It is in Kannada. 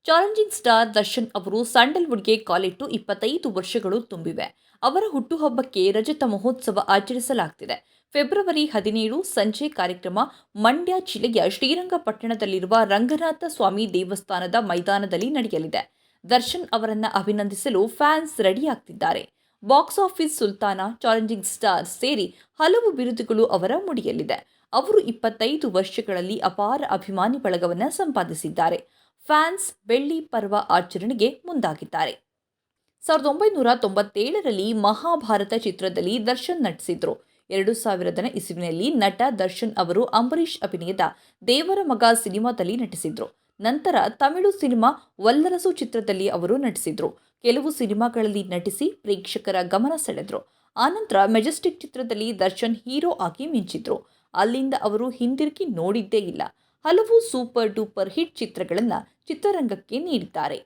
ಚಾಲೆಂಜಿಂಗ್ ಸ್ಟಾರ್ ದರ್ಶನ್ ಅವರು ಸ್ಯಾಂಡಲ್ವುಡ್ಗೆ ಕಾಲಿಟ್ಟು 25 ವರ್ಷಗಳು ತುಂಬಿವೆ. ಅವರ ಹುಟ್ಟುಹಬ್ಬಕ್ಕೆ ರಜತ ಮಹೋತ್ಸವ ಆಚರಿಸಲಾಗುತ್ತಿದೆ. ಫೆಬ್ರವರಿ 17 ಸಂಜೆ ಕಾರ್ಯಕ್ರಮ ಮಂಡ್ಯ ಜಿಲ್ಲೆಯ ಶ್ರೀರಂಗಪಟ್ಟಣದಲ್ಲಿರುವ ರಂಗನಾಥ ಸ್ವಾಮಿ ದೇವಸ್ಥಾನದ ಮೈದಾನದಲ್ಲಿ ನಡೆಯಲಿದೆ. ದರ್ಶನ್ ಅವರನ್ನು ಅಭಿನಂದಿಸಲು ಫ್ಯಾನ್ಸ್ ರೆಡಿಯಾಗ್ತಿದ್ದಾರೆ. ಬಾಕ್ಸ್ ಆಫೀಸ್ ಸುಲ್ತಾನ, ಚಾಲೆಂಜಿಂಗ್ ಸ್ಟಾರ್ ಸೇರಿ ಹಲವು ಬಿರುದುಗಳು ಅವರ ಮುಡಿಯಲ್ಲಿದೆ. ಅವರು 25 ವರ್ಷಗಳಲ್ಲಿ ಅಪಾರ ಅಭಿಮಾನಿ ಬಳಗವನ್ನು ಸಂಪಾದಿಸಿದ್ದಾರೆ. ಫ್ಯಾನ್ಸ್ ಬೆಳ್ಳಿ ಪರ್ವ ಆಚರಣೆಗೆ ಮುಂದಾಗಿದ್ದಾರೆ. 1997ರಲ್ಲಿ ಮಹಾಭಾರತ ಚಿತ್ರದಲ್ಲಿ ದರ್ಶನ್ ನಟಿಸಿದ್ರು. 2000ನೇ ಇಸವಿನಲ್ಲಿ ನಟ ದರ್ಶನ್ ಅವರು ಅಂಬರೀಷ್ ಅಭಿನಯದ ದೇವರ ಮಗ ಸಿನಿಮಾದಲ್ಲಿ ನಟಿಸಿದ್ರು. ನಂತರ ತಮಿಳು ಸಿನಿಮಾ ವಲ್ಲರಸು ಚಿತ್ರದಲ್ಲಿ ಅವರು ನಟಿಸಿದ್ರು. ಕೆಲವು ಸಿನಿಮಾಗಳಲ್ಲಿ ನಟಿಸಿ ಪ್ರೇಕ್ಷಕರ ಗಮನ ಸೆಳೆದ್ರು. ಆನಂತರ ಮೆಜೆಸ್ಟಿಕ್ ಚಿತ್ರದಲ್ಲಿ ದರ್ಶನ್ ಹೀರೋ ಆಗಿ ಮಿಂಚಿದ್ರು. ಅಲ್ಲಿಂದ ಅವರು ಹಿಂದಿರುಗಿ ನೋಡಿದ್ದೇ ಇಲ್ಲ. ಹಲವು ಸೂಪರ್ ಡೂಪರ್ ಹಿಟ್ ಚಿತ್ರಗಳನ್ನು ಚಿತ್ರರಂಗಕ್ಕೆ ನೀಡಿದ್ದಾರೆ.